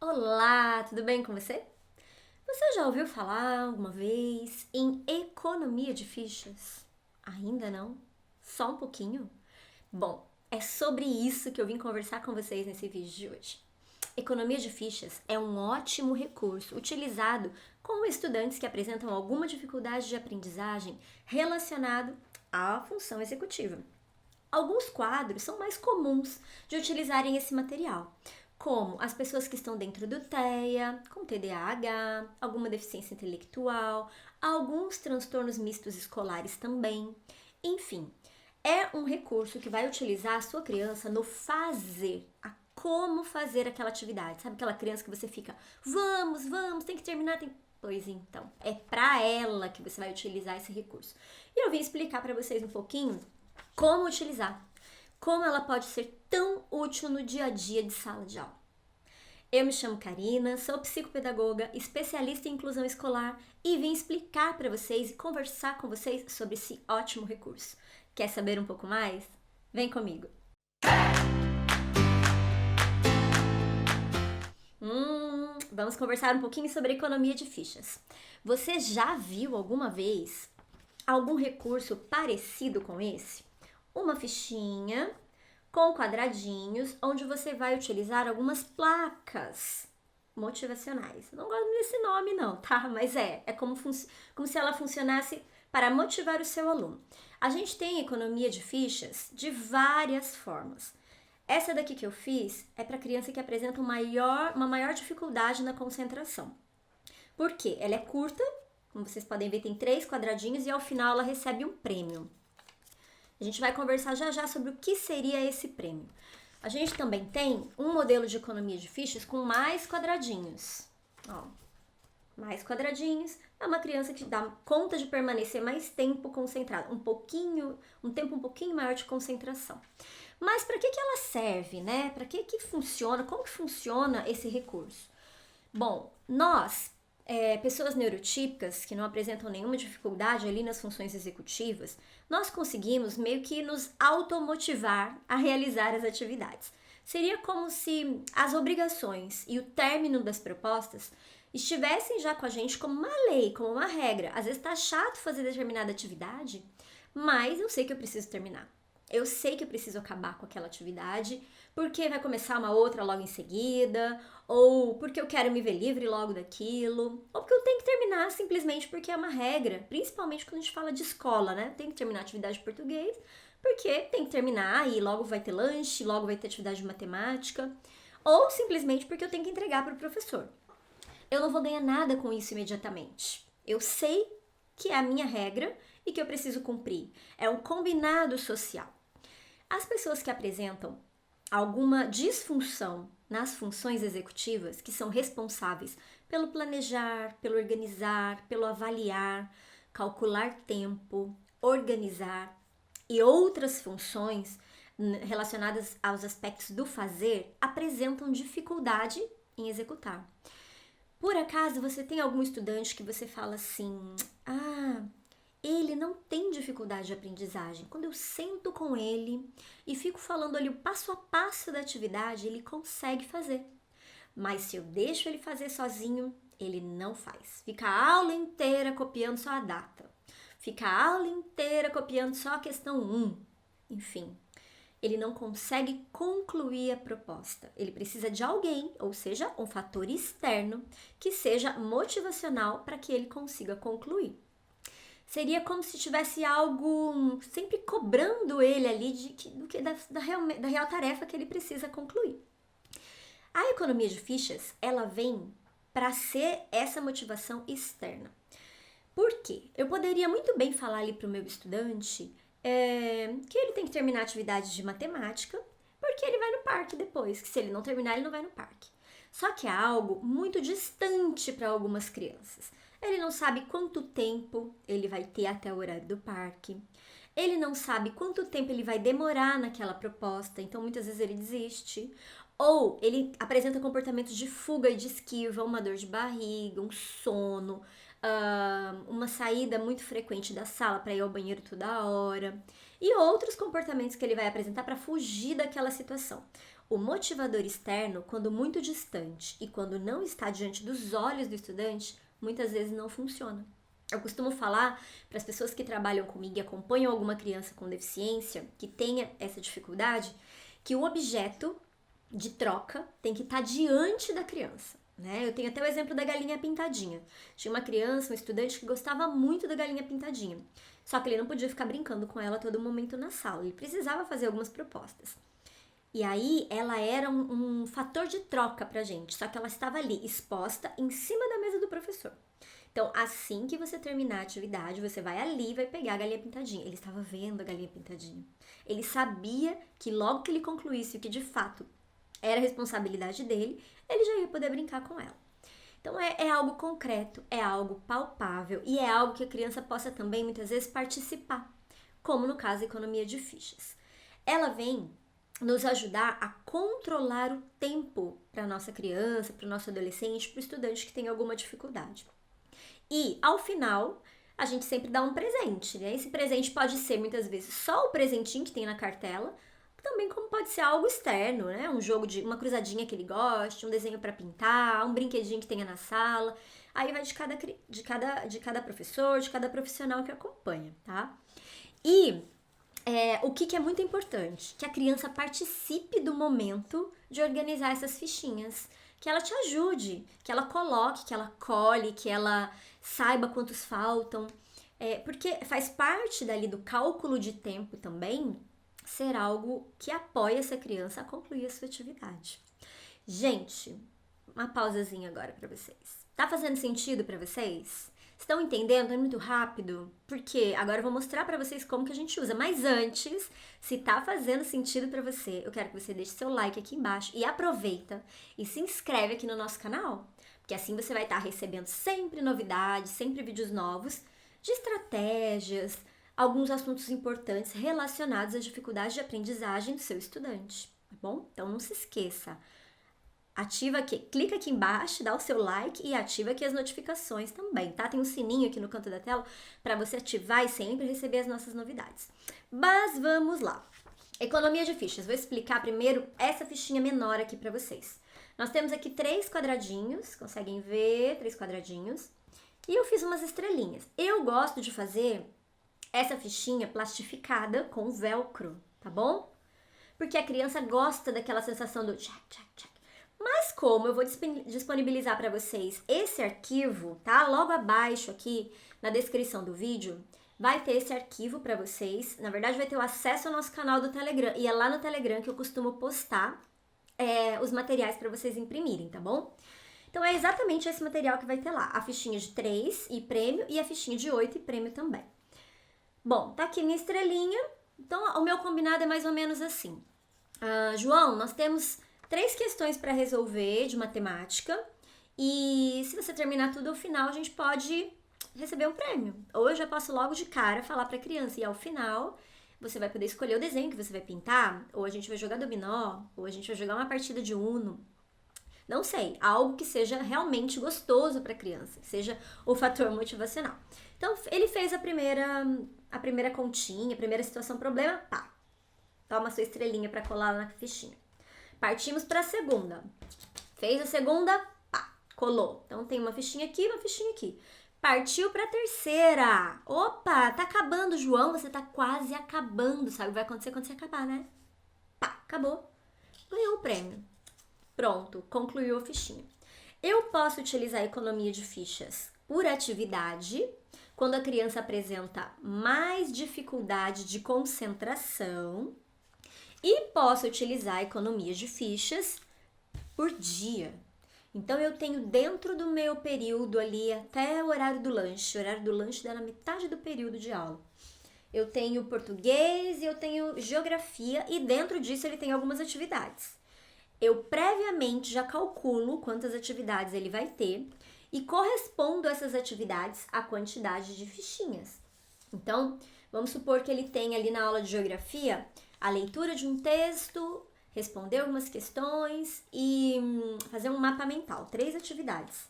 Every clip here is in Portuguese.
Olá, tudo bem com você? Você já ouviu falar alguma vez em economia de fichas? Ainda não? Só um pouquinho? Bom, é sobre isso que eu vim conversar com vocês nesse vídeo de hoje. Economia de fichas é um ótimo recurso utilizado com estudantes que apresentam alguma dificuldade de aprendizagem relacionado à função executiva. Alguns quadros são mais comuns de utilizarem esse material, como as pessoas que estão dentro do TEA, com TDAH, alguma deficiência intelectual, alguns transtornos mistos escolares também. Enfim, é um recurso que vai utilizar a sua criança no fazer, a como fazer aquela atividade. Sabe aquela criança que você fica, vamos, tem que terminar, tem. Pois então, é para ela que você vai utilizar esse recurso. E eu vim explicar para vocês um pouquinho como utilizar, como ela pode ser tão útil no dia a dia de sala de aula. Eu me chamo Karina, sou psicopedagoga, especialista em inclusão escolar e vim explicar para vocês e conversar com vocês sobre esse ótimo recurso. Quer saber um pouco mais? Vem comigo! Vamos conversar um pouquinho sobre economia de fichas. Você já viu alguma vez algum recurso parecido com esse? Uma fichinha com quadradinhos, onde você vai utilizar algumas placas motivacionais. Não gosto desse nome não, tá? Mas é como se ela funcionasse para motivar o seu aluno. A gente tem economia de fichas de várias formas. Essa daqui que eu fiz é para criança que apresenta uma maior dificuldade na concentração. Por quê? Ela é curta, como vocês podem ver, tem 3 quadradinhos e ao final ela recebe um prêmio. A gente vai conversar já já sobre o que seria esse prêmio. A gente também tem um modelo de economia de fichas com mais quadradinhos. Ó, mais quadradinhos. É uma criança que dá conta de permanecer mais tempo concentrada, um tempo um pouquinho maior de concentração. Mas para que ela serve, né? Para que funciona? Como que funciona esse recurso? Bom, nós, pessoas neurotípicas que não apresentam nenhuma dificuldade ali nas funções executivas, nós conseguimos meio que nos automotivar a realizar as atividades. Seria como se as obrigações e o término das propostas estivessem já com a gente como uma lei, como uma regra. Às vezes tá chato fazer determinada atividade, mas eu sei que eu preciso terminar. Eu sei que eu preciso acabar com aquela atividade, porque vai começar uma outra logo em seguida, ou porque eu quero me ver livre logo daquilo, ou porque eu tenho que terminar simplesmente porque é uma regra, principalmente quando a gente fala de escola, né? Tem que terminar a atividade de português, porque tem que terminar e logo vai ter lanche, logo vai ter atividade de matemática, ou simplesmente porque eu tenho que entregar para o professor. Eu não vou ganhar nada com isso imediatamente. Eu sei que é a minha regra e que eu preciso cumprir. É um combinado social. As pessoas que apresentam alguma disfunção nas funções executivas, que são responsáveis pelo planejar, pelo organizar, pelo avaliar, calcular tempo, organizar e outras funções relacionadas aos aspectos do fazer, apresentam dificuldade em executar. Por acaso você tem algum estudante que você fala assim: ah, ele não tem dificuldade de aprendizagem. Quando eu sento com ele e fico falando ali o passo a passo da atividade, ele consegue fazer. Mas se eu deixo ele fazer sozinho, ele não faz. Fica a aula inteira copiando só a data. Fica a aula inteira copiando só a questão 1. Enfim, ele não consegue concluir a proposta. Ele precisa de alguém, ou seja, um fator externo, que seja motivacional para que ele consiga concluir. Seria como se tivesse algo sempre cobrando ele ali da real tarefa que ele precisa concluir. A economia de fichas, ela vem para ser essa motivação externa. Por quê? Eu poderia muito bem falar ali para o meu estudante que ele tem que terminar atividades de matemática, porque ele vai no parque depois, que se ele não terminar, ele não vai no parque. Só que é algo muito distante para algumas crianças. Ele não sabe quanto tempo ele vai ter até o horário do parque. Ele não sabe quanto tempo ele vai demorar naquela proposta, então muitas vezes ele desiste. Ou ele apresenta comportamentos de fuga e de esquiva, uma dor de barriga, um sono, uma saída muito frequente da sala para ir ao banheiro toda hora. E outros comportamentos que ele vai apresentar para fugir daquela situação. O motivador externo, quando muito distante e quando não está diante dos olhos do estudante, muitas vezes não funciona. Eu costumo falar para as pessoas que trabalham comigo e acompanham alguma criança com deficiência que tenha essa dificuldade, que o objeto de troca tem que estar diante da criança, né? Eu tenho até o exemplo da galinha pintadinha. Tinha uma criança, um estudante que gostava muito da galinha pintadinha, só que ele não podia ficar brincando com ela a todo momento na sala, ele precisava fazer algumas propostas. E aí ela era um fator de troca pra gente, só que ela estava ali, exposta em cima da mesa do professor. Então, assim que você terminar a atividade, você vai ali e vai pegar a galinha pintadinha. Ele estava vendo a galinha pintadinha. Ele sabia que logo que ele concluísse o que de fato era responsabilidade dele, ele já ia poder brincar com ela. Então, é algo concreto, é algo palpável e é algo que a criança possa também, muitas vezes, participar, como no caso da economia de fichas. Ela vem nos ajudar a controlar o tempo para a nossa criança, para o nosso adolescente, para o estudante que tem alguma dificuldade. E, ao final, a gente sempre dá um presente, né? Esse presente pode ser, muitas vezes, só o presentinho que tem na cartela, também como pode ser algo externo, né? Um jogo de uma cruzadinha que ele goste, um desenho para pintar, um brinquedinho que tenha na sala. Aí vai de cada professor, de cada profissional que acompanha, tá? E o que é muito importante? Que a criança participe do momento de organizar essas fichinhas. Que ela te ajude, que ela coloque, que ela cole, que ela saiba quantos faltam. Porque faz parte dali do cálculo de tempo também ser algo que apoia essa criança a concluir a sua atividade. Gente, uma pausazinha agora para vocês. Tá fazendo sentido para vocês? Estão entendendo? É muito rápido? Porque agora eu vou mostrar para vocês como que a gente usa. Mas antes, se tá fazendo sentido para você, eu quero que você deixe seu like aqui embaixo e aproveita e se inscreve aqui no nosso canal. Porque assim você vai estar recebendo sempre novidades, sempre vídeos novos de estratégias, alguns assuntos importantes relacionados às dificuldades de aprendizagem do seu estudante, tá bom? Então não se esqueça. Ativa aqui, clica aqui embaixo, dá o seu like e ativa aqui as notificações também, tá? Tem um sininho aqui no canto da tela para você ativar e sempre receber as nossas novidades. Mas vamos lá. Economia de fichas. Vou explicar primeiro essa fichinha menor aqui para vocês. Nós temos aqui 3 quadradinhos, conseguem ver? 3 quadradinhos. E eu fiz umas estrelinhas. Eu gosto de fazer essa fichinha plastificada com velcro, tá bom? Porque a criança gosta daquela sensação do tchac, tchac, tchac. Mas como eu vou disponibilizar para vocês esse arquivo, tá? Logo abaixo aqui na descrição do vídeo, vai ter esse arquivo para vocês. Na verdade, vai ter o acesso ao nosso canal do Telegram. E é lá no Telegram que eu costumo postar os materiais para vocês imprimirem, tá bom? Então, é exatamente esse material que vai ter lá. A fichinha de 3 e prêmio e a fichinha de 8 e prêmio também. Bom, tá aqui minha estrelinha. Então, o meu combinado é mais ou menos assim. João, nós temos 3 questões para resolver de matemática e se você terminar tudo ao final, a gente pode receber um prêmio. Ou eu já posso logo de cara falar para a criança e ao final você vai poder escolher o desenho que você vai pintar, ou a gente vai jogar dominó, ou a gente vai jogar uma partida de Uno. Não sei, algo que seja realmente gostoso para a criança, que seja o fator motivacional. Então, ele fez a primeira continha, a primeira situação problema, pá. Toma sua estrelinha para colar na fichinha. Partimos para a segunda. Fez a segunda, pá, colou. Então tem uma fichinha aqui, uma fichinha aqui. Partiu para a terceira. Opa, tá acabando, João, você tá quase acabando. Sabe o que vai acontecer quando você acabar, né? Pá, acabou. Ganhou o prêmio. Pronto, concluiu a fichinha. Eu posso utilizar a economia de fichas por atividade, quando a criança apresenta mais dificuldade de concentração. E posso utilizar a economia de fichas por dia. Então, eu tenho dentro do meu período ali até o horário do lanche. O horário do lanche dá na metade do período de aula. Eu tenho português e eu tenho geografia e dentro disso ele tem algumas atividades. Eu previamente já calculo quantas atividades ele vai ter e correspondo essas atividades à quantidade de fichinhas. Então, vamos supor que ele tem ali na aula de geografia a leitura de um texto, responder algumas questões e fazer um mapa mental. 3 atividades.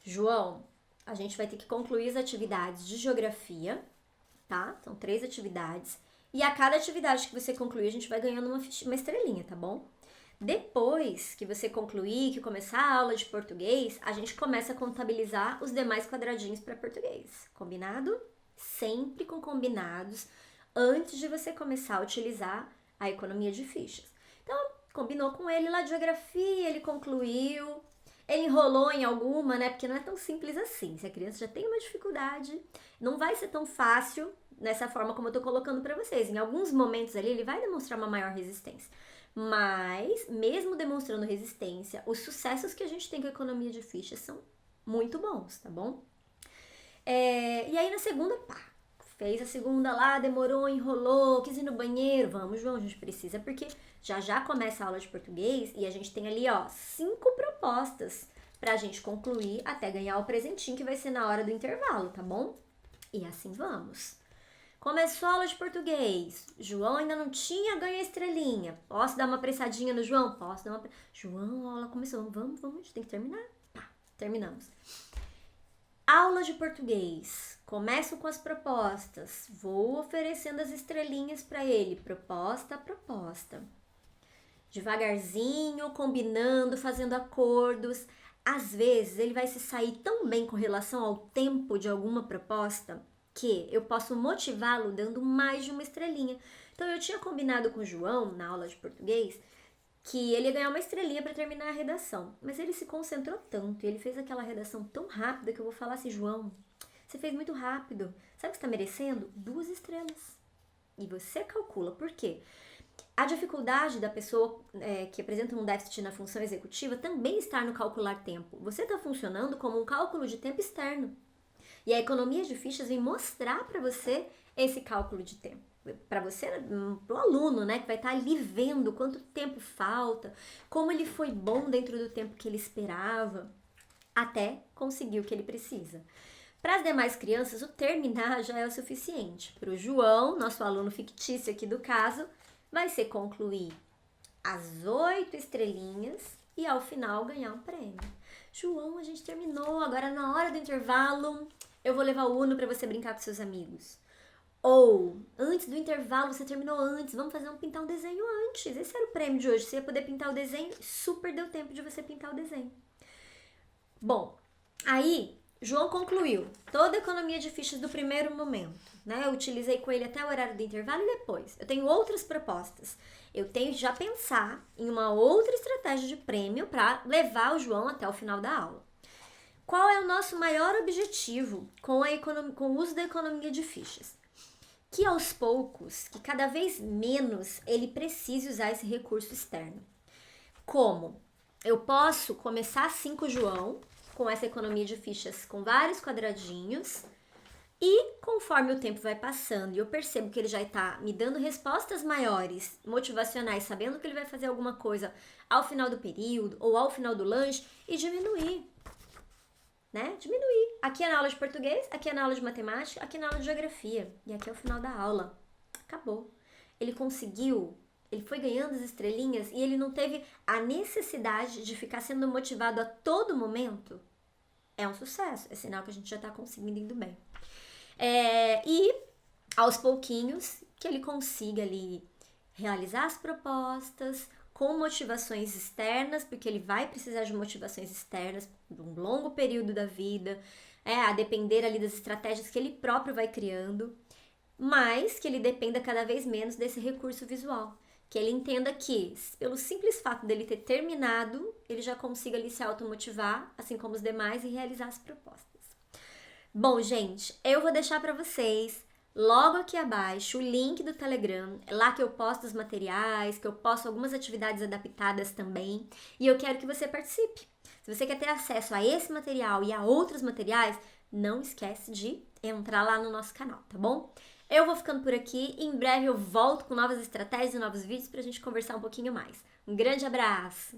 João, a gente vai ter que concluir as atividades de geografia, tá? São 3 atividades. E a cada atividade que você concluir, a gente vai ganhando uma estrelinha, tá bom? Depois que você concluir, que começar a aula de português, a gente começa a contabilizar os demais quadradinhos para português. Combinado? Sempre com combinados antes de você começar a utilizar a economia de fichas. Então, combinou com ele lá de geografia, ele concluiu, ele enrolou em alguma, né? Porque não é tão simples assim. Se a criança já tem uma dificuldade, não vai ser tão fácil nessa forma como eu tô colocando para vocês. Em alguns momentos ali, ele vai demonstrar uma maior resistência. Mas, mesmo demonstrando resistência, os sucessos que a gente tem com a economia de fichas são muito bons, tá bom? E aí na segunda, pá, fez a segunda lá, demorou, enrolou, quis ir no banheiro. Vamos, João, a gente precisa, porque já começa a aula de português e a gente tem ali, ó, 5 propostas pra gente concluir até ganhar o presentinho que vai ser na hora do intervalo, tá bom? E assim vamos. Começou a aula de português. João ainda não tinha ganho a estrelinha. Posso dar uma apressadinha no João? Posso dar uma... João, a aula começou. Vamos, a gente tem que terminar. Pá, terminamos. Aula de português. Começo com as propostas. Vou oferecendo as estrelinhas para ele, proposta a proposta. Devagarzinho, combinando, fazendo acordos. Às vezes ele vai se sair tão bem com relação ao tempo de alguma proposta que eu posso motivá-lo dando mais de uma estrelinha. Então eu tinha combinado com o João na aula de português que ele ia ganhar uma estrelinha para terminar a redação. Mas ele se concentrou tanto e ele fez aquela redação tão rápida que eu vou falar assim, João, você fez muito rápido. Sabe o que você está merecendo? 2 estrelas. E você calcula. Por quê? A dificuldade da pessoa que apresenta um déficit na função executiva também está no calcular tempo. Você está funcionando como um cálculo de tempo externo. E a economia de fichas vem mostrar para você esse cálculo de tempo. Para você, para o aluno, né, que vai estar ali vendo quanto tempo falta, como ele foi bom dentro do tempo que ele esperava, até conseguir o que ele precisa. Para as demais crianças, o terminar já é o suficiente. Para o João, nosso aluno fictício aqui do caso, vai ser concluir as 8 estrelinhas e ao final ganhar um prêmio. João, a gente terminou, agora na hora do intervalo eu vou levar o Uno para você brincar com seus amigos. Ou, antes do intervalo, você terminou antes, vamos pintar um desenho antes. Esse era o prêmio de hoje, você ia poder pintar o desenho, super deu tempo de você pintar o desenho. Bom, aí João concluiu toda a economia de fichas do primeiro momento, né? Eu utilizei com ele até o horário do intervalo e depois. Eu tenho outras propostas. Eu tenho que já pensar em uma outra estratégia de prêmio para levar o João até o final da aula. Qual é o nosso maior objetivo com o uso da economia de fichas? Que aos poucos, que cada vez menos ele precise usar esse recurso externo. Como? Eu posso começar assim com o João, com essa economia de fichas com vários quadradinhos, e conforme o tempo vai passando e eu percebo que ele já está me dando respostas maiores, motivacionais, sabendo que ele vai fazer alguma coisa ao final do período ou ao final do lanche, e diminuir. Né? Diminuir. Aqui é na aula de português, aqui é na aula de matemática, aqui é na aula de geografia. E aqui é o final da aula. Acabou. Ele conseguiu, ele foi ganhando as estrelinhas e ele não teve a necessidade de ficar sendo motivado a todo momento. É um sucesso. É sinal que a gente já está conseguindo indo bem. E aos pouquinhos que ele consiga ali realizar as propostas com motivações externas, porque ele vai precisar de motivações externas por um longo período da vida, a depender ali das estratégias que ele próprio vai criando, mas que ele dependa cada vez menos desse recurso visual. Que ele entenda que, pelo simples fato dele ter terminado, ele já consiga ali se automotivar, assim como os demais, e realizar as propostas. Bom, gente, eu vou deixar para vocês logo aqui abaixo o link do Telegram, é lá que eu posto os materiais, que eu posto algumas atividades adaptadas também, e eu quero que você participe. Se você quer ter acesso a esse material e a outros materiais, não esquece de entrar lá no nosso canal, tá bom? Eu vou ficando por aqui e em breve eu volto com novas estratégias e novos vídeos pra gente conversar um pouquinho mais. Um grande abraço!